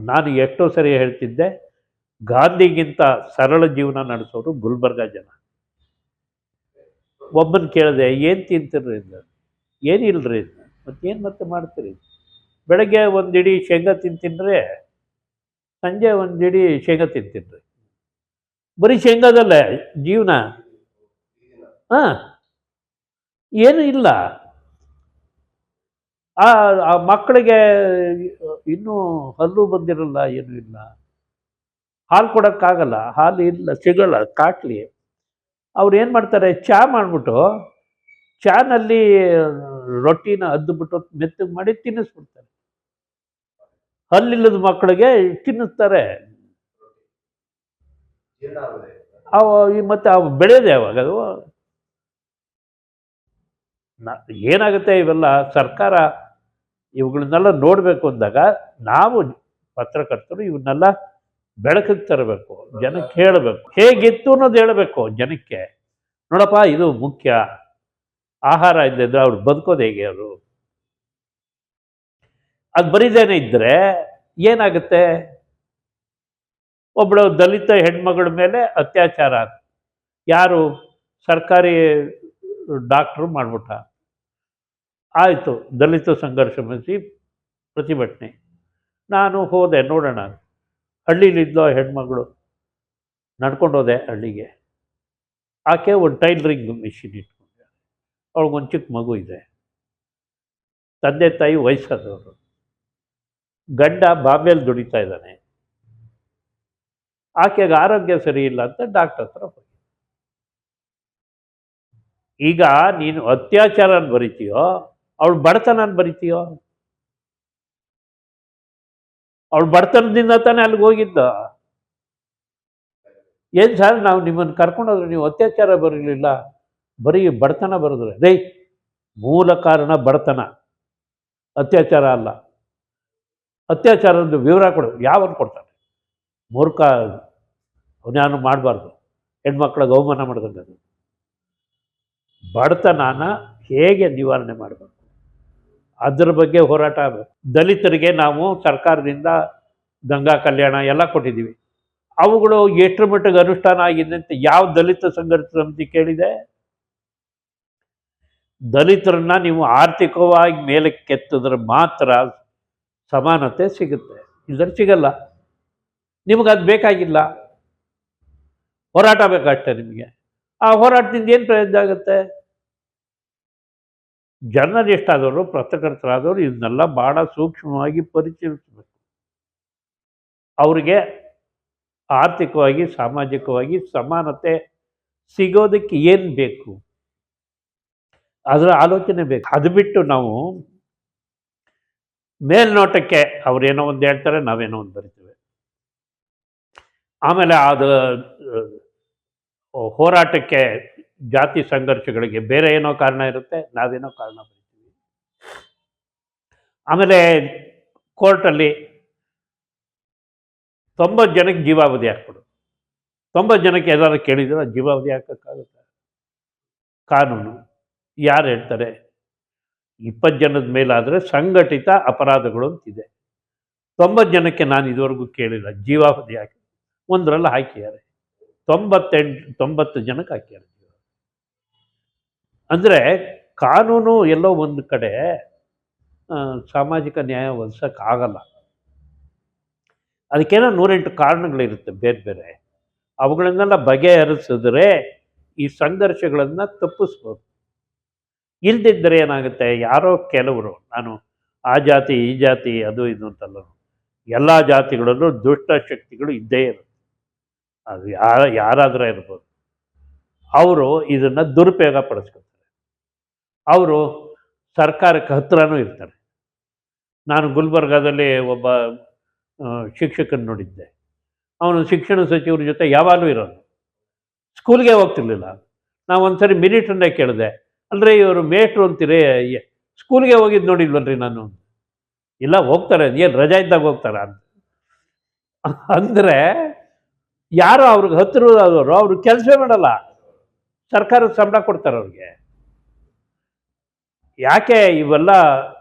ನಾನು ಎಷ್ಟೋ ಸರಿ ಹೇಳ್ತಿದ್ದೆ, ಗಾಂಧಿಗಿಂತ ಸರಳ ಜೀವನ ನಡೆಸೋರು ಗುಲ್ಬರ್ಗ ಜನ. ಒಬ್ಬನ ಕೇಳಿದೆ, ಏನು ತಿಂತೀರಿ ಅಂದ. ಏನಿಲ್ಲರಿ, ಮತ್ತೇನು ಮತ್ತೆ ಮಾಡ್ತೀರಿ? ಬೆಳಗ್ಗೆ ಒಂದು ಇಡೀ ಶೇಂಗಾ ತಿಂತೀನ್ರಿ, ಸಂಜೆ ಒಂದು ಇಡೀ ಶೇಂಗಾ ತಿಂತೀನ್ರಿ. ಬರೀ ಶೇಂಗಾದಲ್ಲೇ ಜೀವನ. ಹಾಂ, ಏನೂ ಇಲ್ಲ. ಆ ಮಕ್ಕಳಿಗೆ ಇನ್ನೂ ಹಲ್ಲು ಬಂದಿರಲ್ಲ, ಏನೂ ಇಲ್ಲ. ಹಾಲು ಕೊಡೋಕ್ಕಾಗಲ್ಲ, ಹಾಲು ಇಲ್ಲ, ಸಿಗಲ್ಲ, ಕಾಟ್ಲಿ. ಅವ್ರು ಏನು ಮಾಡ್ತಾರೆ, ಚಹಾ ಮಾಡಿಬಿಟ್ಟು ಚಾನಲ್ಲಿ ರೊಟ್ಟಿನ ಅದ್ದುಬಿಟ್ಟು ಮೆತ್ತಗೆ ಮಾಡಿ ತಿನ್ನಿಸ್ಬಿಡ್ತಾರೆ. ಹಲ್ಲಿಲ್ಲದ ಮಕ್ಕಳಿಗೆ ತಿನ್ನಿಸ್ತಾರೆ. ಅವು ಮತ್ತು ಅವು ಬೆಳೆಯೋದು ಯಾವಾಗ ಅದು? ಏನಾಗುತ್ತೆ ಇವೆಲ್ಲ ಸರ್ಕಾರ ಇವುಗಳನ್ನೆಲ್ಲ ನೋಡಬೇಕು ಅಂದಾಗ ನಾವು ಪತ್ರಕರ್ತರು ಇವನ್ನೆಲ್ಲ ಬೆಳಕಿಗೆ ತರಬೇಕು, ಜನಕ್ಕೆ ಹೇಳಬೇಕು, ಹೇಗಿತ್ತು ಅನ್ನೋದು ಹೇಳಬೇಕು ಜನಕ್ಕೆ. ನೋಡಪ್ಪ, ಇದು ಮುಖ್ಯ. ಆಹಾರ ಇಲ್ಲದಿದ್ದರೆ ಅವ್ರು ಬದುಕೋದು ಹೇಗೆ? ಅವರು ಅದು ಬರೀದೇನೆ ಇದ್ದರೆ ಏನಾಗುತ್ತೆ? ಒಬ್ಬಳು ದಲಿತ ಹೆಣ್ಮಗಳ ಮೇಲೆ ಅತ್ಯಾಚಾರ, ಯಾರು? ಸರ್ಕಾರಿ ಡಾಕ್ಟ್ರು ಮಾಡಿಬಿಟ್ಟ. ಆಯಿತು, ದಲಿತ ಸಂಘರ್ಷ ಸಮಿತಿ ಪ್ರತಿಭಟನೆ. ನಾನು ಹೋದೆ ನೋಡೋಣ. ಹಳ್ಳೀಲಿದ್ದೋ ಹೆಣ್ಮಗಳು, ನಡ್ಕೊಂಡು ಹೋದೆ ಹಳ್ಳಿಗೆ. ಆಕೆ ಒಂದು ಟೈಲರಿಂಗ್ ಮಿಷಿನ್ ಇಟ್ಕೊಂಡೆ. ಅವಳಿಗೊಂದು ಚಿಕ್ಕ ಮಗು ಇದೆ. ತಂದೆ ತಾಯಿ ವಯಸ್ಸಾದವರು. ಗಂಡ ಬಾಂಬೆಯಲ್ಲಿ ದುಡಿತಾ ಇದ್ದಾನೆ. ಆಕೆಗೆ ಆರೋಗ್ಯ ಸರಿ ಇಲ್ಲ ಅಂತ ಡಾಕ್ಟರ್ ಹತ್ರ ಹೋಗಿ. ಈಗ ನೀನು ಅತ್ಯಾಚಾರನ ಬರಿತೀಯೋ, ಅವಳು ಬಡತನ ಬರಿತೀಯೋ? ಅವಳು ಬಡತನದಿಂದ ತಾನೇ ಅಲ್ಲಿಗೆ ಹೋಗಿದ್ದ. ಏನು ಸರ್, ನಾವು ನಿಮ್ಮನ್ನು ಕರ್ಕೊಂಡೋದ್ರೆ ನೀವು ಅತ್ಯಾಚಾರ ಬರಲಿಲ್ಲ, ಬರೀ ಬಡತನ ಬರೆದ್ರೆ? ರೇ, ಮೂಲ ಕಾರಣ ಬಡತನ, ಅತ್ಯಾಚಾರ ಅಲ್ಲ. ಅತ್ಯಾಚಾರದ ವಿವರ ಕೊಡು. ಯಾವನು ಕೊಡ್ತಾನೆ? ಮೂರ್ಖ, ಅವನ್ಯಾನು ಮಾಡಬಾರ್ದು. ಹೆಣ್ಮಕ್ಳಿಗೆ ಅವಮಾನ ಮಾಡಿದಂಗೆ. ಅದು ಬಡತನನ ಹೇಗೆ ನಿವಾರಣೆ ಮಾಡಬೇಕು, ಅದರ ಬಗ್ಗೆ ಹೋರಾಟ ಆಗಬೇಕು. ದಲಿತರಿಗೆ ನಾವು ಸರ್ಕಾರದಿಂದ ಗಂಗಾ ಕಲ್ಯಾಣ ಎಲ್ಲ ಕೊಟ್ಟಿದ್ದೀವಿ. ಅವುಗಳು ಎಷ್ಟರ ಮಟ್ಟಿಗೆ ಅನುಷ್ಠಾನ ಆಗಿದೆ ಅಂತ ಯಾವ ದಲಿತ ಸಂಘರ್ಷ ಸಮಿತಿ ಕೇಳಿದೆ? ದಲಿತರನ್ನ ನೀವು ಆರ್ಥಿಕವಾಗಿ ಮೇಲೆ ಕೆತ್ತಿದ್ರೆ ಮಾತ್ರ ಸಮಾನತೆ ಸಿಗುತ್ತೆ, ಇಲ್ಲದ್ರೆ ಸಿಗಲ್ಲ. ನಿಮಗದು ಬೇಕಾಗಿಲ್ಲ, ಹೋರಾಟ ಬೇಕಷ್ಟೆ ನಿಮಗೆ. ಆ ಹೋರಾಟದಿಂದ ಏನು ಪ್ರಯೋಜನ ಆಗುತ್ತೆ? ಜರ್ನಲಿಸ್ಟ್ ಆದವರು, ಪತ್ರಕರ್ತರಾದವರು ಇದನ್ನೆಲ್ಲ ಭಾಳ ಸೂಕ್ಷ್ಮವಾಗಿ ಪರಿಶೀಲಿಸಬೇಕು. ಅವರಿಗೆ ಆರ್ಥಿಕವಾಗಿ, ಸಾಮಾಜಿಕವಾಗಿ ಸಮಾನತೆ ಸಿಗೋದಕ್ಕೆ ಏನು ಬೇಕು, ಅದರ ಆಲೋಚನೆ ಬೇಕು. ಅದು ಬಿಟ್ಟು ನಾವು ಮೇಲ್ನೋಟಕ್ಕೆ ಅವ್ರೇನೋ ಒಂದು ಹೇಳ್ತಾರೆ, ನಾವೇನೋ ಒಂದು ಬರಿತೀವಿ. ಆಮೇಲೆ ಅದು ಹೋರಾಟಕ್ಕೆ, ಜಾತಿ ಸಂಘರ್ಷಗಳಿಗೆ ಬೇರೆ ಏನೋ ಕಾರಣ ಇರುತ್ತೆ, ನಾವೇನೋ ಕಾರಣ ಬರಿತೀವಿ. ಆಮೇಲೆ ಕೋರ್ಟಲ್ಲಿ 90 ಜನಕ್ಕೆ ಜೀವಾವಧಿ ಹಾಕ್ಬಿಡು. 90 ಜನಕ್ಕೆ ಎಲ್ಲರೂ ಕೇಳಿದ್ರೆ ಜೀವಾವಧಿ ಹಾಕೋಕ್ಕಾಗುತ್ತೆ? ಕಾನೂನು ಯಾರು ಹೇಳ್ತಾರೆ? 20 ಜನದ ಮೇಲಾದರೆ ಸಂಘಟಿತ ಅಪರಾಧಗಳು ಅಂತಿದೆ. 90 ಜನಕ್ಕೆ ನಾನು ಇದುವರೆಗೂ ಕೇಳಿಲ್ಲ ಜೀವಾವಧಿ ಹಾಕಿ. ಒಂದರಲ್ಲಿ ಹಾಕಿದ್ದಾರೆ, 90 ಜನಕ್ಕೆ ಹಾಕಿದ್ದಾರೆ. ಅಂದರೆ ಕಾನೂನು ಎಲ್ಲೋ ಒಂದು ಕಡೆ ಸಾಮಾಜಿಕ ನ್ಯಾಯ ಒದಗಿಸೋಕ್ಕಾಗಲ್ಲ. ಅದಕ್ಕೇನೋ 108 ಕಾರಣಗಳಿರುತ್ತೆ ಬೇರೆ ಬೇರೆ. ಅವುಗಳನ್ನೆಲ್ಲ ಬಗೆಹರಿಸಿದ್ರೆ ಈ ಸಂಘರ್ಷಗಳನ್ನು ತಪ್ಪಿಸ್ಬೋದು. ಇಲ್ದಿದ್ದರೆ ಏನಾಗುತ್ತೆ? ಯಾರೋ ಕೆಲವರು, ನಾನು ಆ ಜಾತಿ ಈ ಜಾತಿ ಅದು ಇದು ಅಂತಲ್ಲ, ಎಲ್ಲ ಜಾತಿಗಳಲ್ಲೂ ದುಷ್ಟ ಶಕ್ತಿಗಳು ಇದ್ದೇ ಇರುತ್ತೆ. ಅದು ಯಾರಾದರೂ ಇರ್ಬೋದು. ಅವರು ಇದನ್ನು ದುರುಪಯೋಗ ಪಡಿಸ್ಕೊತಾರೆ. ಅವರು ಸರ್ಕಾರಕ್ಕೆ ಹತ್ರನೂ ಇರ್ತಾರೆ. ನಾನು ಗುಲ್ಬರ್ಗಾದಲ್ಲಿ ಒಬ್ಬ ಶಿಕ್ಷಕನ ನೋಡಿದ್ದೆ. ಅವನು ಶಿಕ್ಷಣ ಸಚಿವರ ಜೊತೆ ಯಾವಾಗಲೂ ಇರೋನು, ಸ್ಕೂಲ್ಗೆ ಹೋಗ್ತಿರ್ಲಿಲ್ಲ. ನಾವು ಒಂದ್ಸರಿ ಮಿನಿಟ್ರನ್ನೇ ಕೇಳಿದೆ, ಅಂದರೆ ಇವರು ಮೇಷ್ಟ್ರು ಅಂತೀರಿ, ಸ್ಕೂಲ್ಗೆ ಹೋಗಿದ್ದು ನೋಡಿಲ್ವಲ್ರಿ ನಾನು? ಇಲ್ಲ, ಹೋಗ್ತಾರೆ, ಏನು ರಜಾ ಇದ್ದಾಗ ಹೋಗ್ತಾರ ಅಂತ. ಅಂದರೆ ಯಾರೋ ಅವ್ರಿಗೆ ಹತ್ತಿರದವರು, ಅವರು ಕೆಲಸವೇ ಮಾಡಲ್ಲ, ಸರ್ಕಾರದ ಸಂಬಳ ಕೊಡ್ತಾರೆ ಅವ್ರಿಗೆ. ಯಾಕೆ ಇವೆಲ್ಲ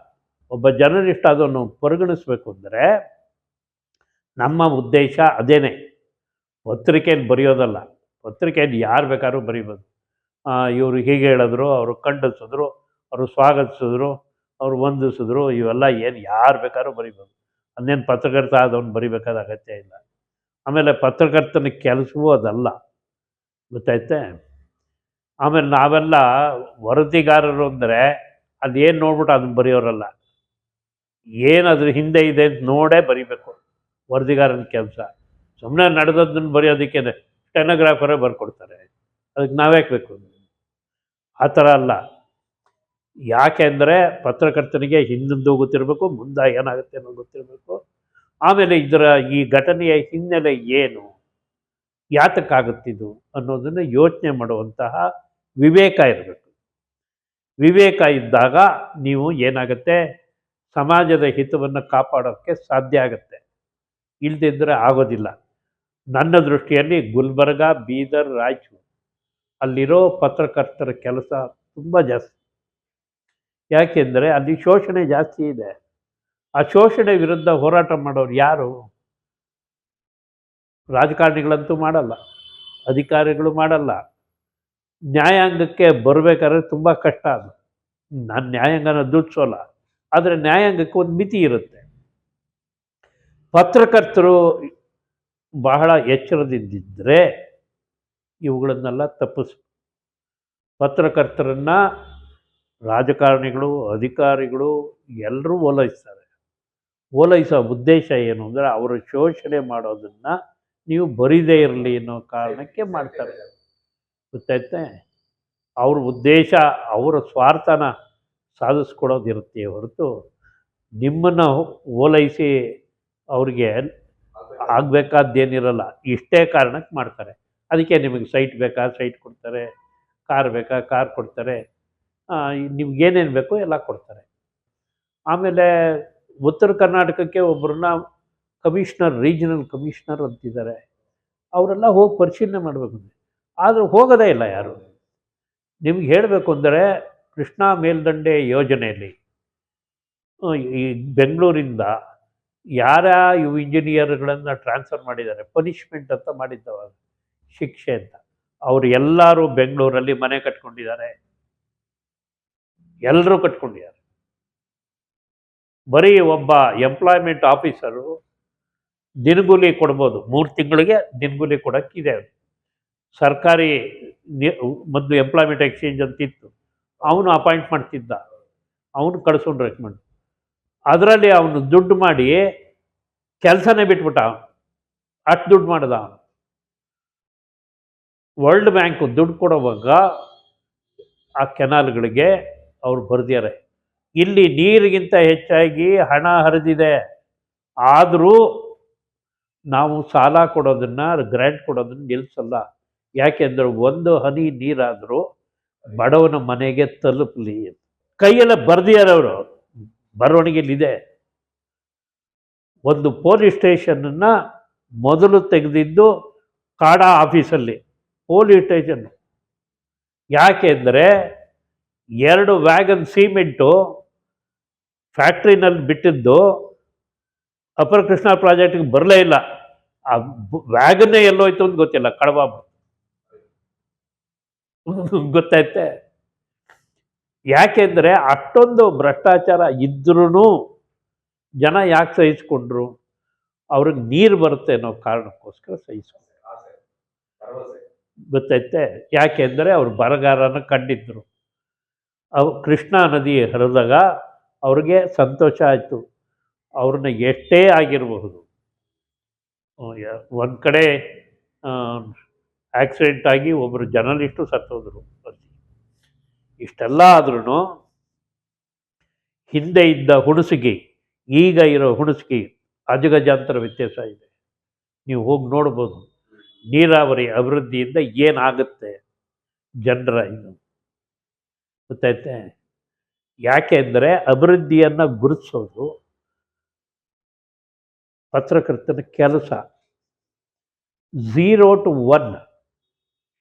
ಒಬ್ಬ ಜರ್ನಲಿಸ್ಟ್ ಅದನ್ನು ಪರಿಗಣಿಸ್ಬೇಕು ಅಂದರೆ, ನಮ್ಮ ಉದ್ದೇಶ ಅದೇನೇ. ಪತ್ರಿಕೆಯಲ್ಲಿ ಬರೆಯೋದಲ್ಲ. ಪತ್ರಿಕೆಯಲ್ಲಿ ಯಾರು ಬೇಕಾದ್ರೂ ಬರಿಬೋದು. ಇವರು ಹೀಗೆ ಹೇಳಿದ್ರು, ಅವರು ಖಂಡಿಸಿದ್ರು, ಅವರು ಸ್ವಾಗತಿಸಿದ್ರು, ಅವರು ವಂದಿಸಿದ್ರು, ಇವೆಲ್ಲ ಏನು ಯಾರು ಬೇಕಾದ್ರೂ ಬರಿಬೋದು. ಅದನ್ನೇನು ಪತ್ರಕರ್ತ ಆದವನು ಬರಿಬೇಕಾದ ಅಗತ್ಯ ಇಲ್ಲ. ಆಮೇಲೆ ಪತ್ರಕರ್ತನ ಕೆಲಸವೂ ಅದಲ್ಲ, ಗೊತ್ತಾಯ್ತೆ. ಆಮೇಲೆ ನಾವೆಲ್ಲ ವರದಿಗಾರರು ಅಂದರೆ ಅದೇನು ನೋಡ್ಬಿಟ್ಟು ಅದನ್ನು ಬರೆಯೋರಲ್ಲ, ಏನಾದ್ರ ಹಿಂದೆ ಇದೆ ಅಂತ ನೋಡೇ ಬರಿಬೇಕು ವರದಿಗಾರನ ಕೆಲಸ. ಸುಮ್ಮನೆ ನಡೆದದ್ದನ್ನು ಬರೆಯೋದಕ್ಕೆ ಸ್ಟೆನೋಗ್ರಾಫರೇ ಬರ್ಕೊಡ್ತಾರೆ, ಅದಕ್ಕೆ ನಾವ್ಯಾಕೆ ಬೇಕು? ಆ ಥರ ಅಲ್ಲ. ಯಾಕೆಂದರೆ ಪತ್ರಕರ್ತನಿಗೆ ಹಿಂದಿಂದು ಗೊತ್ತಿರಬೇಕು, ಮುಂದೆ ಏನಾಗುತ್ತೆ ಅನ್ನೋದು ಗೊತ್ತಿರಬೇಕು. ಆಮೇಲೆ ಈ ಘಟನೆಯ ಹಿನ್ನೆಲೆ ಏನು, ಯಾತಕ್ಕಾಗುತ್ತಿದ್ದು ಅನ್ನೋದನ್ನು ಯೋಚನೆ ಮಾಡುವಂತಹ ವಿವೇಕ ಇರಬೇಕು. ವಿವೇಕ ಇದ್ದಾಗ ನೀವು ಏನಾಗುತ್ತೆ, ಸಮಾಜದ ಹಿತವನ್ನು ಕಾಪಾಡೋಕ್ಕೆ ಸಾಧ್ಯ ಆಗುತ್ತೆ. ಇಲ್ಲದಿದ್ದರೆ ಆಗೋದಿಲ್ಲ. ನನ್ನ ದೃಷ್ಟಿಯಲ್ಲಿ ಗುಲ್ಬರ್ಗ, ಬೀದರ್, ರಾಯಚೂರು ಅಲ್ಲಿರೋ ಪತ್ರಕರ್ತರ ಕೆಲಸ ತುಂಬ ಜಾಸ್ತಿ. ಯಾಕೆಂದರೆ ಅಲ್ಲಿ ಶೋಷಣೆ ಜಾಸ್ತಿ ಇದೆ. ಆ ಶೋಷಣೆ ವಿರುದ್ಧ ಹೋರಾಟ ಮಾಡೋರು ಯಾರು? ರಾಜಕಾರಣಿಗಳಂತೂ ಮಾಡಲ್ಲ, ಅಧಿಕಾರಿಗಳು ಮಾಡಲ್ಲ. ನ್ಯಾಯಾಂಗಕ್ಕೆ ಬರಬೇಕಾದ್ರೆ ತುಂಬ ಕಷ್ಟ. ಅದು ನಾನು ನ್ಯಾಯಾಂಗನ ದುಡ್ಸೋಲ್ಲ, ಆದರೆ ನ್ಯಾಯಾಂಗಕ್ಕೆ ಒಂದು ಮಿತಿ ಇರುತ್ತೆ. ಪತ್ರಕರ್ತರು ಬಹಳ ಎಚ್ಚರದಿಂದಿದ್ದರೆ ಇವುಗಳನ್ನೆಲ್ಲ ಪತ್ರಕರ್ತರನ್ನು ರಾಜಕಾರಣಿಗಳು, ಅಧಿಕಾರಿಗಳು ಎಲ್ಲರೂ ಓಲೈಸ್ತಾರೆ. ಓಲೈಸೋ ಉದ್ದೇಶ ಏನು ಅಂದರೆ ಅವರು ಶೋಷಣೆ ಮಾಡೋದನ್ನು ನೀವು ಬರೀದೇ ಇರಲಿ ಅನ್ನೋ ಕಾರಣಕ್ಕೆ ಮಾಡ್ತಾರೆ, ಗೊತ್ತಾಯ್ತೆ. ಅವ್ರ ಉದ್ದೇಶ ಅವರ ಸ್ವಾರ್ಥನ ಸಾಧಿಸ್ಕೊಡೋದಿರುತ್ತೆ ಹೊರತು ನಿಮ್ಮನ್ನು ಓಲೈಸಿ ಅವ್ರಿಗೆ ಆಗಬೇಕಾದ್ದೇನಿರಲ್ಲ. ಇಷ್ಟೇ ಕಾರಣಕ್ಕೆ ಮಾಡ್ತಾರೆ. ಅದಕ್ಕೆ ನಿಮಗೆ ಸೈಟ್ ಬೇಕಾ ಸೈಟ್ ಕೊಡ್ತಾರೆ, ಕಾರ್ ಬೇಕಾ ಕಾರ್ ಕೊಡ್ತಾರೆ, ನಿಮ್ಗೇನೇನು ಬೇಕೋ ಎಲ್ಲ ಕೊಡ್ತಾರೆ. ಆಮೇಲೆ ಉತ್ತರ ಕರ್ನಾಟಕಕ್ಕೆ ಒಬ್ಬರನ್ನ ಕಮಿಷ್ನರ್, ರೀಜನಲ್ ಕಮಿಷ್ನರ್ ಅಂತಿದ್ದಾರೆ. ಅವರೆಲ್ಲ ಹೋಗಿ ಪರಿಶೀಲನೆ ಮಾಡಬೇಕು, ಆದರೆ ಹೋಗೋದೇ ಇಲ್ಲ ಯಾರು. ನಿಮ್ಗೆ ಹೇಳಬೇಕು ಅಂದರೆ ಕೃಷ್ಣಾ ಮೇಲ್ದಂಡೆ ಯೋಜನೆಯಲ್ಲಿ ಈ ಬೆಂಗಳೂರಿಂದ ಇವು ಇಂಜಿನಿಯರ್ಗಳನ್ನು ಟ್ರಾನ್ಸ್ಫರ್ ಮಾಡಿದ್ದಾರೆ, ಪನಿಷ್ಮೆಂಟ್ ಅಂತ ಮಾಡಿದ್ದವ, ಶಿಕ್ಷೆ ಅಂತ. ಅವರು ಎಲ್ಲರೂ ಬೆಂಗಳೂರಲ್ಲಿ ಮನೆ ಕಟ್ಕೊಂಡಿದ್ದಾರೆ, ಎಲ್ಲರೂ ಕಟ್ಕೊಂಡಿದ್ದಾರೆ. ಬರೀ ಒಬ್ಬ ಎಂಪ್ಲಾಯ್ಮೆಂಟ್ ಆಫೀಸರು ದಿನಗೂಲಿ ಕೊಡ್ಬೋದು, 3 ತಿಂಗಳಿಗೆ ದಿನಗೂಲಿ ಕೊಡೋಕ್ಕಿದೆ. ಸರ್ಕಾರಿ ಮೊದಲು ಎಂಪ್ಲಾಯ್ಮೆಂಟ್ ಎಕ್ಸ್ಚೇಂಜ್ ಅಂತಿತ್ತು, ಅವನು ಅಪಾಯಿಂಟ್ ಮಾಡ್ತಿದ್ದ, ಅವನು ಕಳಿಸೋನು ರೆಕಮೆಂಡ್. ಅದರಲ್ಲಿ ಅವನು ದುಡ್ಡು ಮಾಡಿ ಕೆಲಸನೇ ಬಿಟ್ಬಿಟ್ಟ, ಅಷ್ಟು ದುಡ್ಡು ಮಾಡ್ದ ಅವನು. ವರ್ಲ್ಡ್ ಬ್ಯಾಂಕು ದುಡ್ಡು ಕೊಡುವಾಗ ಆ ಕೆನಾಲ್ಗಳಿಗೆ ಅವ್ರು ಬರೆದಿದ್ದಾರೆ, ಇಲ್ಲಿ ನೀರಿಗಿಂತ ಹೆಚ್ಚಾಗಿ ಹಣ ಹರಿದಿದೆ, ಆದರೂ ನಾವು ಸಾಲ ಕೊಡೋದನ್ನು, ಗ್ರ್ಯಾಂಟ್ ಕೊಡೋದನ್ನು ನಿಲ್ಲಿಸಲ್ಲ. ಯಾಕೆಂದರೆ ಒಂದು ಹನಿ ನೀರಾದರೂ ಬಡವನ ಮನೆಗೆ ತಲುಪಲಿ. ಕೈಯೆಲ್ಲ ಬರೆದಿದ್ದಾರೆ ಅವರು, ಬರವಣಿಗೆಯಲ್ಲಿದೆ. ಒಂದು ಪೊಲೀಸ್ ಸ್ಟೇಷನನ್ನು ಮೊದಲು ತೆಗೆದಿದ್ದು ಕಾಡಾ ಆಫೀಸಲ್ಲಿ, ಪೊಲೀಸ್ ಸ್ಟೇಷನ್ನು. ಯಾಕೆಂದರೆ 2 ವ್ಯಾಗನ್ ಸಿಮೆಂಟು ಫ್ಯಾಕ್ಟ್ರಿನಲ್ಲಿ ಬಿಟ್ಟಿದ್ದು ಅಪರ ಕೃಷ್ಣ ಪ್ರಾಜೆಕ್ಟಿಗೆ ಬರಲೇ ಇಲ್ಲ. ಆ ವ್ಯಾಗನ್ನೇ ಎಲ್ಲೋಯ್ತು ಅಂತ ಗೊತ್ತಿಲ್ಲ, ಕಳವಾಬ, ಗೊತ್ತಾಯ್ತೆ. ಯಾಕೆಂದರೆ ಅಷ್ಟೊಂದು ಭ್ರಷ್ಟಾಚಾರ ಇದ್ರೂ ಜನ ಯಾಕೆ ಸಹಿಸ್ಕೊಂಡ್ರು? ಅವ್ರಿಗೆ ನೀರು ಬರುತ್ತೆ ಅನ್ನೋ ಕಾರಣಕ್ಕೋಸ್ಕರ ಸಹಿಸ್ಕೊಂಡ್ರು, ಗೊತ್ತೈತೆ. ಯಾಕೆಂದರೆ ಅವರು ಬರಗಾರನ ಕಂಡಿದ್ದರು. ಕೃಷ್ಣಾ ನದಿ ಹರಿದಾಗ ಅವ್ರಿಗೆ ಸಂತೋಷ ಆಯಿತು. ಅವ್ರನ್ನ ಎಷ್ಟೇ ಆಗಿರಬಹುದು, ಒಂದು ಕಡೆ ಆಕ್ಸಿಡೆಂಟ್ ಆಗಿ ಒಬ್ಬರು ಜರ್ನಲಿಸ್ಟು ಸತ್ತೋದ್ರು. ಇಷ್ಟೆಲ್ಲ ಆದ್ರೂ ಹಿಂದೆ ಇದ್ದ ಹುಣಸಗಿ, ಈಗ ಇರೋ ಹುಣಸಗಿ ಅಜಗಜಾಂತರ ವ್ಯತ್ಯಾಸ ಇದೆ. ನೀವು ಹೋಗಿ ನೋಡ್ಬೋದು ನೀರಾವರಿ ಅಭಿವೃದ್ಧಿಯಿಂದ ಏನಾಗುತ್ತೆ ಜನರ ಇದು, ಗೊತ್ತೈತೆ. ಯಾಕೆಂದರೆ ಅಭಿವೃದ್ಧಿಯನ್ನು ಗುರುತಿಸೋದು ಪತ್ರಕರ್ತನ ಕೆಲಸ. 0 to 1,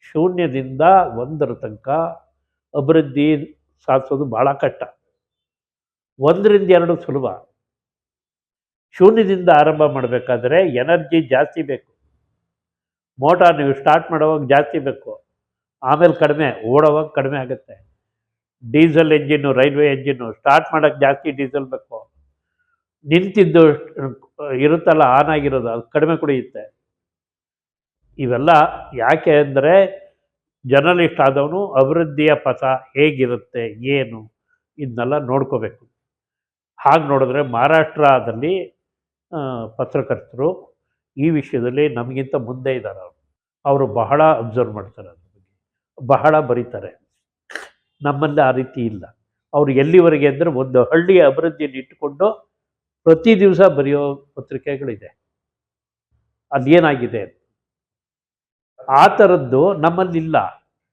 ಶೂನ್ಯದಿಂದ 1ರ ತನಕ ಅಭಿವೃದ್ಧಿ ಸಾಧಿಸೋದು ಭಾಳ ಕಷ್ಟ. 1ರಿಂದ 2 ಸುಲಭ. ಶೂನ್ಯದಿಂದ ಆರಂಭ ಮಾಡಬೇಕಾದ್ರೆ ಎನರ್ಜಿ ಜಾಸ್ತಿ ಬೇಕು. ಮೋಟಾರ್ ನೀವು ಸ್ಟಾರ್ಟ್ ಮಾಡೋವಾಗ ಜಾಸ್ತಿ ಬೇಕು, ಆಮೇಲೆ ಕಡಿಮೆ, ಓಡೋವಾಗ ಕಡಿಮೆ ಆಗುತ್ತೆ. Diesel engine, railway engine start ಮಾಡೋಕ್ಕೆ ಜಾಸ್ತಿ ಡೀಸೆಲ್ ಬೇಕು. ನಿಂತಿದ್ದು ಇರುತ್ತಲ್ಲ ಆನ್ ಆಗಿರೋದು, ಅದು ಕಡಿಮೆ ಕುಡಿಯುತ್ತೆ. ಇವೆಲ್ಲ ಯಾಕೆ ಅಂದರೆ ಜರ್ನಲಿಸ್ಟ್ ಆದವನು ಅಭಿವೃದ್ಧಿಯ ಪಥ ಹೇಗಿರುತ್ತೆ, ಏನು, ಇದನ್ನೆಲ್ಲ ನೋಡ್ಕೋಬೇಕು. ಹಾಗೆ ನೋಡಿದ್ರೆ ಮಹಾರಾಷ್ಟ್ರದಲ್ಲಿ ಪತ್ರಕರ್ತರು ಈ ವಿಷಯದಲ್ಲಿ ನಮಗಿಂತ ಮುಂದೆ ಇದ್ದಾರೆ. ಅವರು ಬಹಳ ಅಬ್ಸರ್ವ್ ಮಾಡ್ತಾರೆ, ಅದ್ರ ಬಗ್ಗೆ ಬಹಳ ಬರೀತಾರೆ. ನಮ್ಮಲ್ಲಿ ಆ ರೀತಿ ಇಲ್ಲ. ಅವರು ಎಲ್ಲಿವರೆಗೆ ಅಂದರೆ ಒಂದು ಹಳ್ಳಿಯ ಅಭಿವೃದ್ಧಿಯನ್ನು ಇಟ್ಟುಕೊಂಡು ಪ್ರತಿ ದಿವಸ ಬರೆಯೋ ಪತ್ರಿಕೆಗಳಿದೆ. ಅದೇನಾಗಿದೆ ಆ ಥರದ್ದು ನಮ್ಮಲ್ಲಿಲ್ಲ.